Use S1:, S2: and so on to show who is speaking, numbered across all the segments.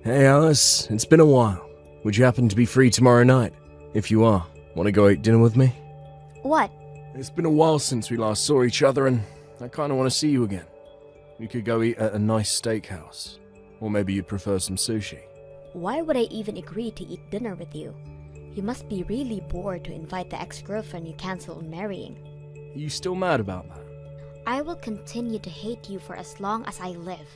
S1: Hey Alice, it's been a while. Would you happen to be free tomorrow night? If you are, want to go eat dinner with me?
S2: What?
S1: It's been a while since we last saw each other and I kind of want to see you again. We could go eat at a nice steakhouse. Or maybe you'd prefer some sushi.
S2: Why would I even agree to eat dinner with you? You must be really bored to invite the ex-girlfriend you canceled on marrying.
S1: Are you still mad about that?
S2: I will continue to hate you for as long as I live.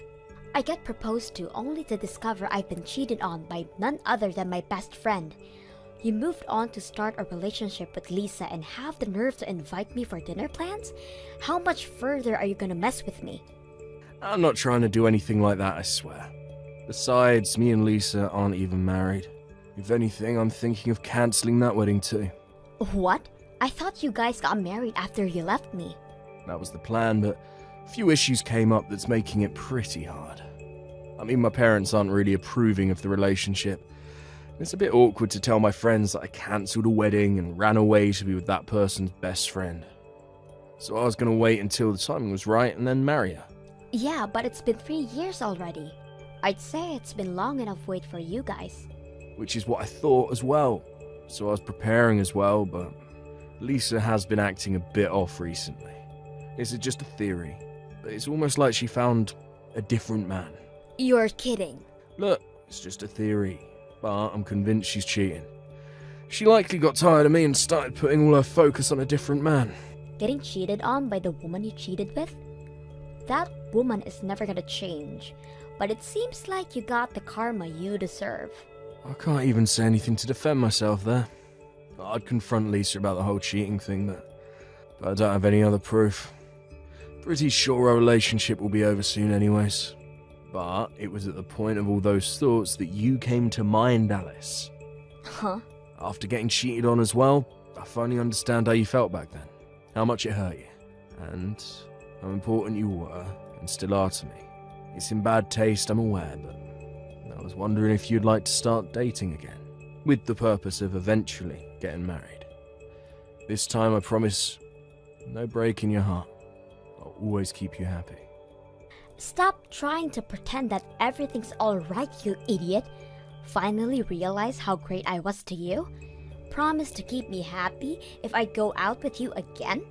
S2: I get proposed to only to discover I've been cheated on by none other than my best friend. You moved on to start a relationship with Lisa and have the nerve to invite me for dinner plans? How much further are you gonna mess with me?
S1: I'm not trying to do anything like that, I swear. Besides, me and Lisa aren't even married. If anything, I'm thinking of cancelling that wedding too.
S2: What? I thought you guys got married after you left me.
S1: That was the plan, but a few issues came up that's making it pretty hard. I mean, my parents aren't really approving of the relationship. It's a bit awkward to tell my friends that I cancelled a wedding and ran away to be with that person's best friend. So I was going to wait until the timing was right and then marry her.
S2: Yeah, but it's been 3 years already. I'd say it's been long enough wait for you guys.
S1: Which is what I thought as well. So I was preparing as well, but Lisa has been acting a bit off recently. It's just a theory, but it's almost like she found a different man.
S2: You're kidding.
S1: Look, it's just a theory, but I'm convinced she's cheating. She likely got tired of me and started putting all her focus on a different man.
S2: Getting cheated on by the woman you cheated with? That woman is never gonna change, but it seems like you got the karma you deserve.
S1: I can't even say anything to defend myself there. I'd confront Lisa about the whole cheating thing, but I don't have any other proof. Pretty sure our relationship will be over soon anyways. But it was at the point of all those thoughts that you came to mind, Alice.
S2: Huh?
S1: After getting cheated on as well, I finally understand how you felt back then. How much it hurt you. And how important you were, and still are to me. It's in bad taste, I'm aware, but I was wondering if you'd like to start dating again. With the purpose of eventually getting married. This time I promise, no break in your heart. I'll always keep you happy.
S2: Stop trying to pretend that everything's alright, you idiot. Finally realize how great I was to you? Promise to keep me happy if I go out with you again?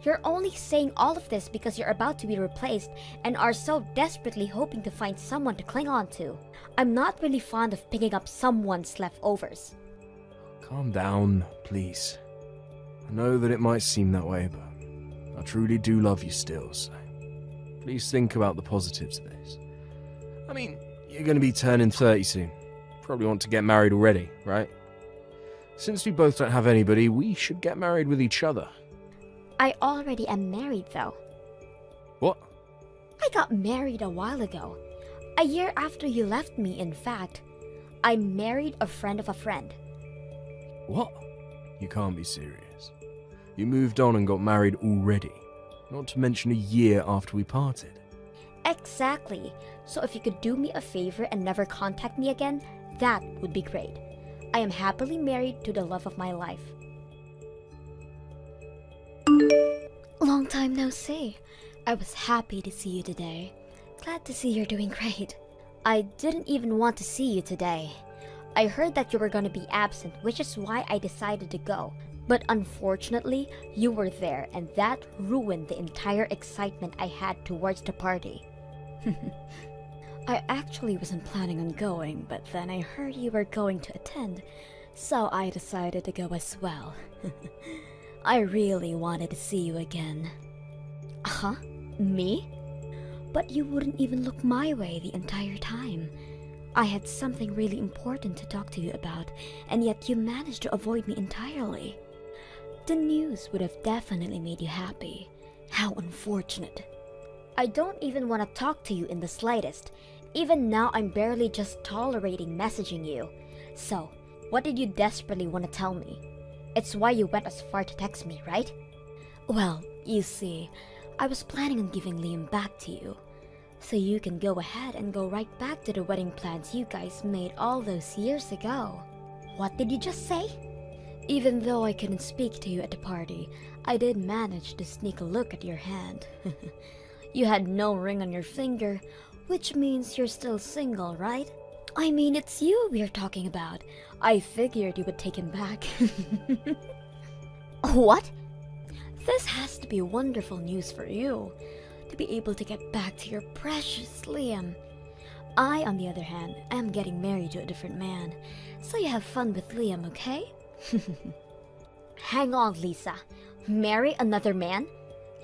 S2: You're only saying all of this because you're about to be replaced and are so desperately hoping to find someone to cling on to. I'm not really fond of picking up someone's leftovers.
S1: Calm down, please. I know that it might seem that way, but I truly do love you still, so please think about the positives of this. I mean, you're going to be turning 30 soon. Probably want to get married already, right? Since we both don't have anybody, we should get married with each other.
S2: I already am married though.
S1: What?
S2: I got married a while ago. A year after you left me, in fact. I married a friend of a friend.
S1: What? You can't be serious. You moved on and got married already. Not to mention a year after we parted.
S2: Exactly. So if you could do me a favor and never contact me again, that would be great. I am happily married to the love of my life. Long time no see. I was happy to see you today. Glad to see you're doing great. I didn't even want to see you today. I heard that you were gonna be absent, which is why I decided to go. But unfortunately, you were there, and that ruined the entire excitement I had towards the party. I actually wasn't planning on going, but then I heard you were going to attend, so I decided to go as well. I really wanted to see you again. Huh? Me? But you wouldn't even look my way the entire time. I had something really important to talk to you about, and yet you managed to avoid me entirely. The news would have definitely made you happy. How unfortunate. I don't even want to talk to you in the slightest. Even now, I'm barely just tolerating messaging you. So, what did you desperately want to tell me? It's why you went as far to text me, right? Well, you see, I was planning on giving Liam back to you. So you can go ahead and go right back to the wedding plans you guys made all those years ago. What did you just say? Even though I couldn't speak to you at the party, I did manage to sneak a look at your hand. You had no ring on your finger, which means you're still single, right? I mean, it's you we're talking about. I figured you would take him back. What? This has to be wonderful news for you, to be able to get back to your precious Liam. I, on the other hand, am getting married to a different man, so you have fun with Liam, okay? Hang on, Lisa. Marry another man?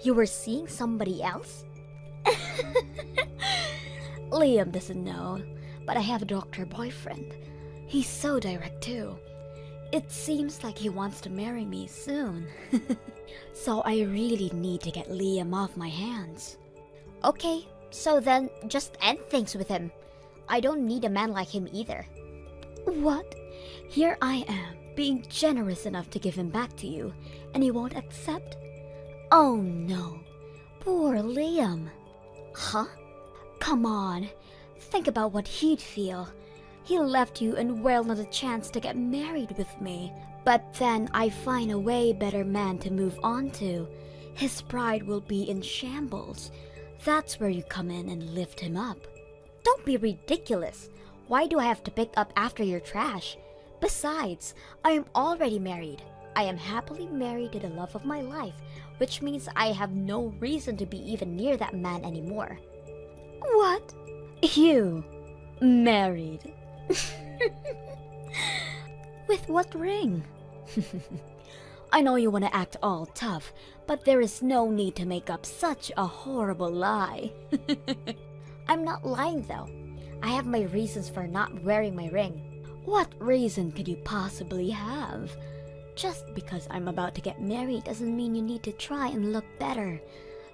S2: You were seeing somebody else? Liam doesn't know, but I have a doctor boyfriend. He's so direct too. It seems like he wants to marry me soon. So I really need to get Liam off my hands. Okay, so then just end things with him. I don't need a man like him either. What? Here I am, being generous enough to give him back to you, and he won't accept? Oh no, poor Liam. Huh? Come on, think about what he'd feel. He left you and wailed on the chance to get married with me. But then I find a way better man to move on to. His pride will be in shambles. That's where you come in and lift him up. Don't be ridiculous. Why do I have to pick up after your trash? Besides, I am already married. I am happily married to the love of my life, which means I have no reason to be even near that man anymore. What? You? Married? With what ring? I know you want to act all tough, but there is no need to make up such a horrible lie. I'm not lying though. I have my reasons for not wearing my ring. What reason could you possibly have? Just because I'm about to get married doesn't mean you need to try and look better.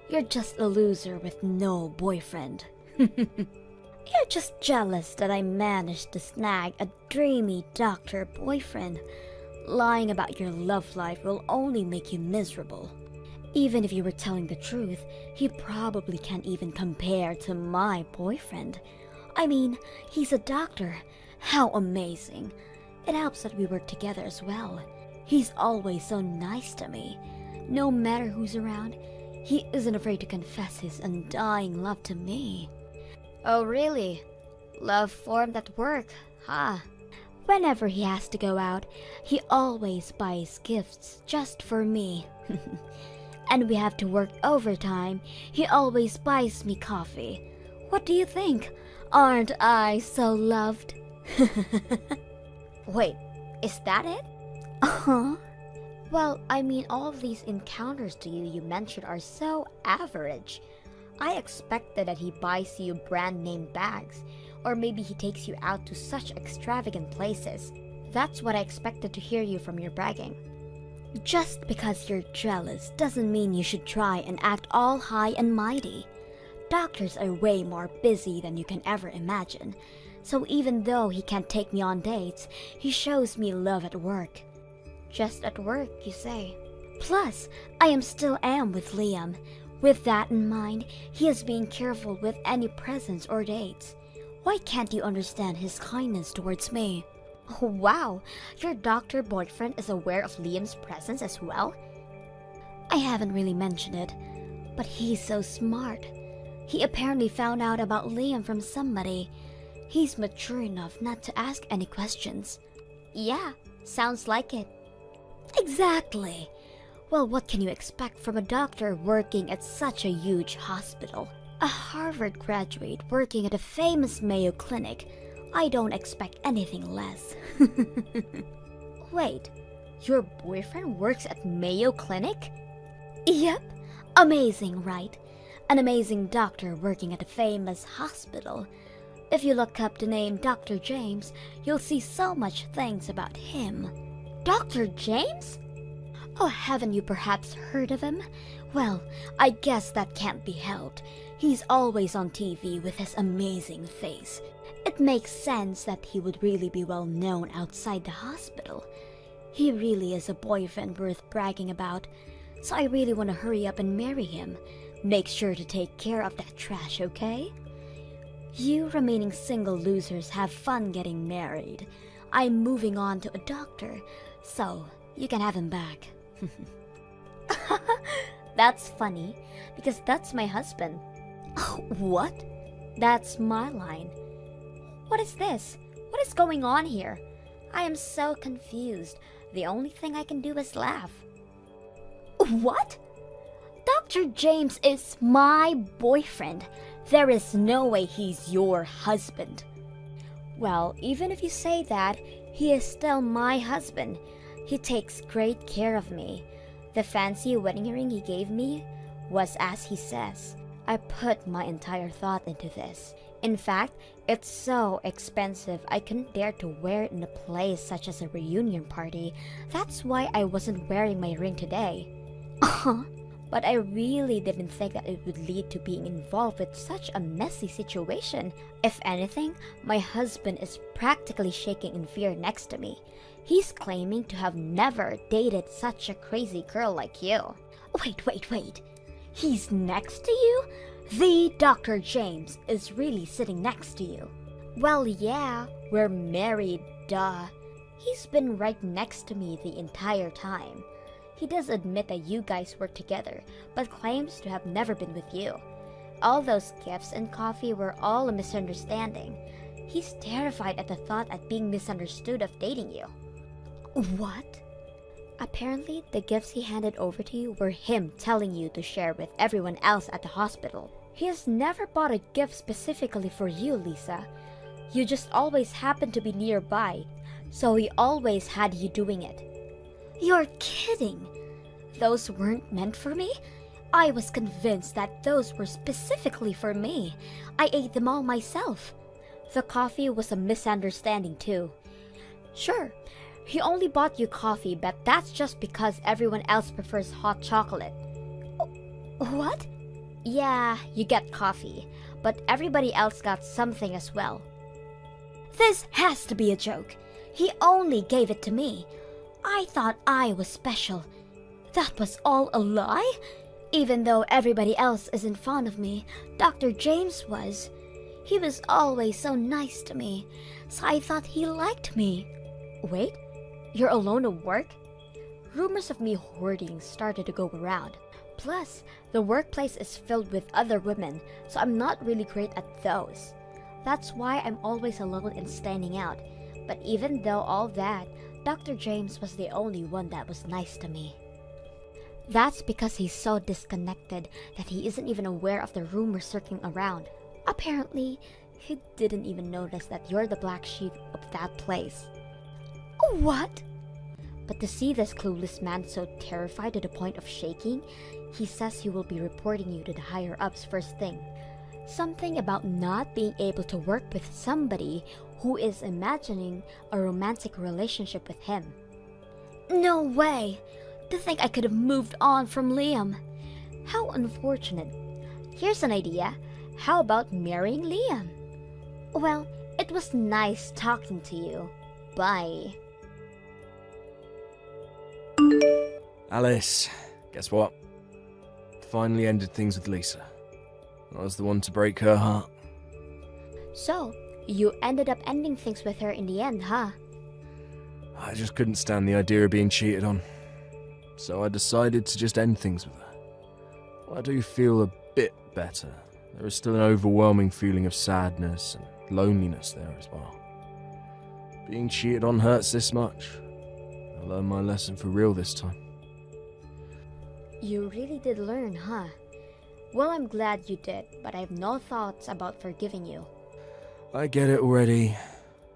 S2: You're just a loser with no boyfriend. You're just jealous that I managed to snag a dreamy doctor boyfriend. Lying about your love life will only make you miserable. Even if you were telling the truth, he probably can't even compare to my boyfriend. I mean, he's a doctor. How amazing. It helps that we work together as well. He's always so nice to me. No matter who's around, he isn't afraid to confess his undying love to me. Oh really? Love formed at work, huh? Whenever he has to go out, he always buys gifts just for me. And we have to work overtime, he always buys me coffee. What do you think? Aren't I so loved? Wait, is that it? Uh-huh. Well, I mean, all of these encounters to you mentioned are so average. I expected that he buys you brand name bags, or maybe he takes you out to such extravagant places. That's what I expected to hear you from your bragging. Just because you're jealous doesn't mean you should try and act all high and mighty. Doctors are way more busy than you can ever imagine. So even though he can't take me on dates, he shows me love at work. Just at work, you say? Plus, I still am with Liam. With that in mind, he is being careful with any presents or dates. Why can't you understand his kindness towards me? Oh, wow, your doctor boyfriend is aware of Liam's presence as well? I haven't really mentioned it, but he's so smart. He apparently found out about Liam from somebody. He's mature enough not to ask any questions. Yeah, sounds like it. Exactly. Well, what can you expect from a doctor working at such a huge hospital? A Harvard graduate working at a famous Mayo Clinic. I don't expect anything less. Wait, your boyfriend works at Mayo Clinic? Yep. Amazing, right? An amazing doctor working at a famous hospital. If you look up the name Dr. James, you'll see so much things about him. Dr. James? Oh, haven't you perhaps heard of him? Well, I guess that can't be helped. He's always on TV with his amazing face. It makes sense that he would really be well known outside the hospital. He really is a boyfriend worth bragging about, so I really want to hurry up and marry him. Make sure to take care of that trash, okay? You remaining single losers have fun getting married. I'm moving on to a doctor, so you can have him back. That's funny, because that's my husband. What? That's my line. What is this? is going on here? I am so confused. The only thing I can do is laugh. What? Dr. James is my boyfriend. There is no way he's your husband. Well, even if you say that, he is still my husband. He takes great care of me. The fancy wedding ring he gave me was as he says. I put my entire thought into this. In fact, it's so expensive I couldn't dare to wear it in a place such as a reunion party. That's why I wasn't wearing my ring today. But I really didn't think that it would lead to being involved with such a messy situation. If anything, my husband is practically shaking in fear next to me. He's claiming to have never dated such a crazy girl like you. Wait. He's next to you? The Dr. James is really sitting next to you. Well, yeah, we're married, duh. He's been right next to me the entire time. He does admit that you guys work together, but claims to have never been with you. All those gifts and coffee were all a misunderstanding. He's terrified at the thought of being misunderstood of dating you. What? Apparently, the gifts he handed over to you were him telling you to share with everyone else at the hospital. He has never bought a gift specifically for you, Lisa. You just always happened to be nearby, so he always had you doing it. You're kidding! Those weren't meant for me? I was convinced that those were specifically for me. I ate them all myself. The coffee was a misunderstanding too. Sure, he only bought you coffee, but that's just because everyone else prefers hot chocolate. What? Yeah, you get coffee, but everybody else got something as well. This has to be a joke. He only gave it to me. I thought I was special. That was all a lie? Even though everybody else isn't fond of me, Dr. James was. He was always so nice to me, so I thought he liked me. Wait, you're alone at work? Rumors of me hoarding started to go around. Plus, the workplace is filled with other women, so I'm not really great at those. That's why I'm always alone and standing out. But even though all that, Dr. James was the only one that was nice to me. That's because he's so disconnected that he isn't even aware of the rumors circling around. Apparently, he didn't even notice that you're the black sheep of that place. What? But to see this clueless man so terrified to the point of shaking, he says he will be reporting you to the higher-ups first thing. Something about not being able to work with somebody who is imagining a romantic relationship with him. No way! To think I could have moved on from Liam. How unfortunate. Here's an idea. How about marrying Liam? Well, it was nice talking to you. Bye.
S1: Alice, guess what? Finally ended things with Lisa. I was the one to break her heart.
S2: So, you ended up ending things with her in the end, huh?
S1: I just couldn't stand the idea of being cheated on. So I decided to just end things with her. Well, I do feel a bit better. There is still an overwhelming feeling of sadness and loneliness there as well. Being cheated on hurts this much. I learned my lesson for real this time.
S2: You really did learn, huh? Well, I'm glad you did, but I have no thoughts about forgiving you.
S1: I get it already.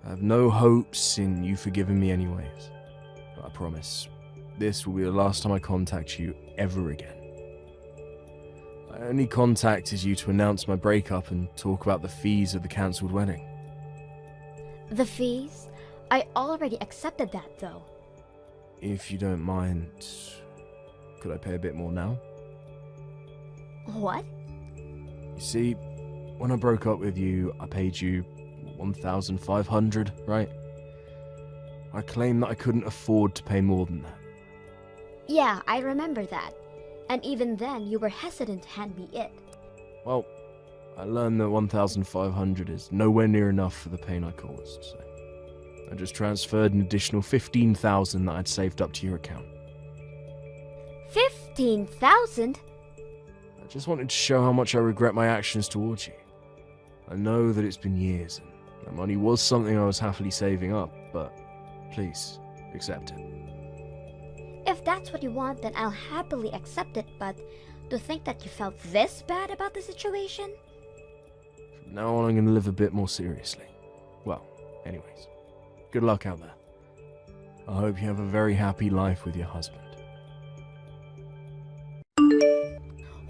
S1: I have no hopes in you forgiving me anyways. But I promise, this will be the last time I contact you ever again. I only contacted you to announce my breakup and talk about the fees of the cancelled wedding.
S2: The fees? I already accepted that, though.
S1: If you don't mind, could I pay a bit more now?
S2: What?
S1: You see, when I broke up with you, I paid you 1,500, right? I claimed that I couldn't afford to pay more than that.
S2: Yeah, I remember that. And even then, you were hesitant to hand me it.
S1: Well, I learned that 1,500 is nowhere near enough for the pain I caused, so I just transferred an additional 15,000 that I'd saved up to your account.
S2: 15,000?
S1: I just wanted to show how much I regret my actions towards you. I know that it's been years, and That money was something I was happily saving up, but please, accept it.
S2: If that's what you want, then I'll happily accept it, but to think that you felt this bad about the situation?
S1: From now on, I'm going to live a bit more seriously. Well, anyways, good luck out there. I hope you have a very happy life with your husband.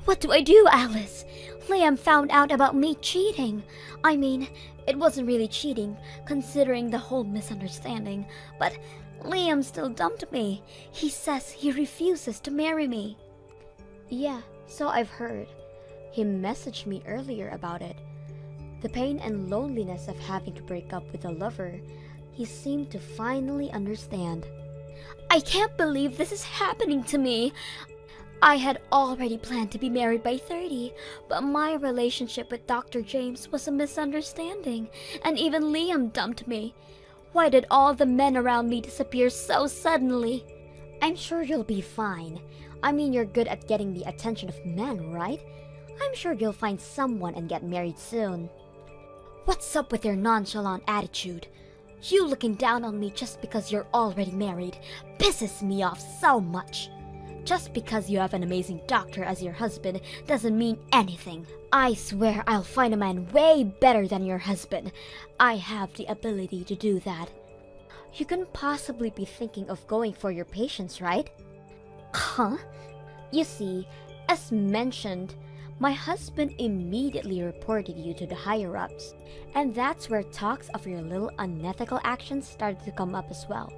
S2: What do I do, Alice? Liam found out about me cheating. I mean, it wasn't really cheating, considering the whole misunderstanding, but Liam still dumped me. He says he refuses to marry me. Yeah, so I've heard. He messaged me earlier about it. The pain and loneliness of having to break up with a lover, he seemed to finally understand. I can't believe this is happening to me. I had already planned to be married by 30, but my relationship with Dr. James was a misunderstanding, and even Liam dumped me. Why did all the men around me disappear so suddenly? I'm sure you'll be fine. I mean, you're good at getting the attention of men, right? I'm sure you'll find someone and get married soon. What's up with your nonchalant attitude? You looking down on me just because you're already married pisses me off so much. Just because you have an amazing doctor as your husband doesn't mean anything. I swear I'll find a man way better than your husband. I have the ability to do that. You couldn't possibly be thinking of going for your patients, right? Huh? You see, as mentioned, my husband immediately reported you to the higher-ups, and that's where talks of your little unethical actions started to come up as well.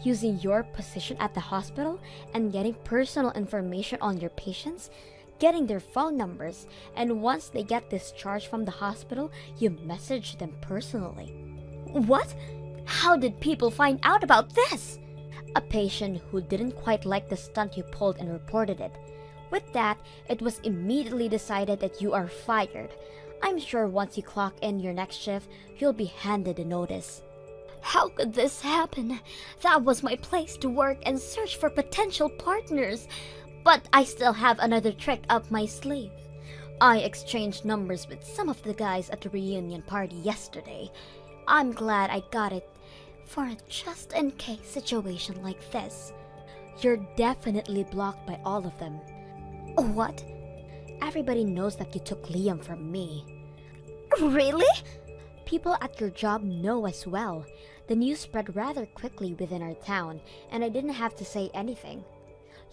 S2: Using your position at the hospital and getting personal information on your patients, getting their phone numbers, and once they get discharged from the hospital, you message them personally. What? How did people find out about this? A patient who didn't quite like the stunt you pulled and reported it. With that, it was immediately decided that you are fired. I'm sure once you clock in your next shift, you'll be handed a notice. How could this happen? That was my place to work and search for potential partners. But I still have another trick up my sleeve. I exchanged numbers with some of the guys at the reunion party yesterday. I'm glad I got it for a just-in-case situation like this. You're definitely blocked by all of them. What? Everybody knows that you took Liam from me. Really? People at your job know as well. The news spread rather quickly within our town, and I didn't have to say anything.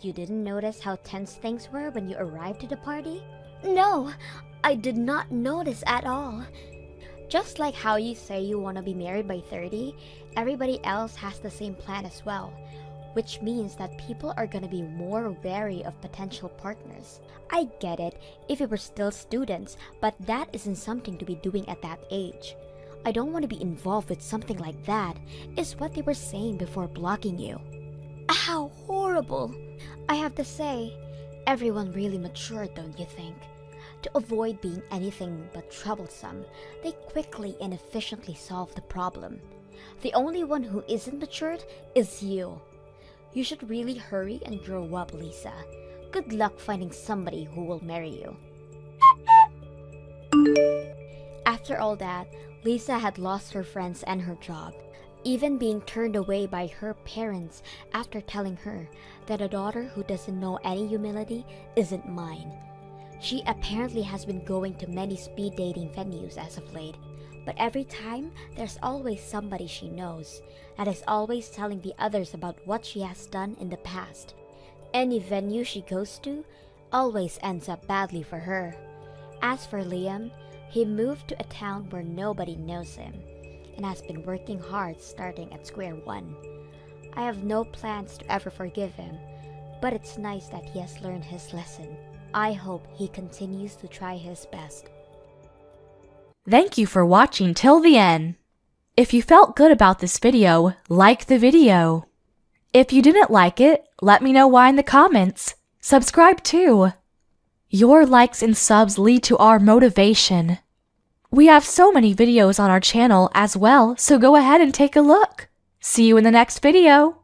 S2: You didn't notice how tense things were when you arrived at the party? No, I did not notice at all. Just like how you say you want to be married by 30, everybody else has the same plan as well, which means that people are going to be more wary of potential partners. I get it if we were still students, but that isn't something to be doing at that age. I don't want to be involved with something like that, is what they were saying before blocking you. How horrible! I have to say, everyone really matured, don't you think? To avoid being anything but troublesome, they quickly and efficiently solved the problem. The only one who isn't matured is you. You should really hurry and grow up, Lisa. Good luck finding somebody who will marry you. After all that, Lisa had lost her friends and her job, even being turned away by her parents after telling her that a daughter who doesn't know any humility isn't mine. She apparently has been going to many speed dating venues as of late, but every time there's always somebody she knows that is always telling the others about what she has done in the past. Any venue she goes to always ends up badly for her. As for Liam, he moved to a town where nobody knows him and has been working hard starting at square one. I have no plans to ever forgive him, but it's nice that he has learned his lesson. I hope he continues to try his best.
S3: Thank you for watching till the end. If you felt good about this video, like the video. If you didn't like it, let me know why in the comments. Subscribe too. Your likes and subs lead to our motivation. We have so many videos on our channel as well, so go ahead and take a look. See you in the next video.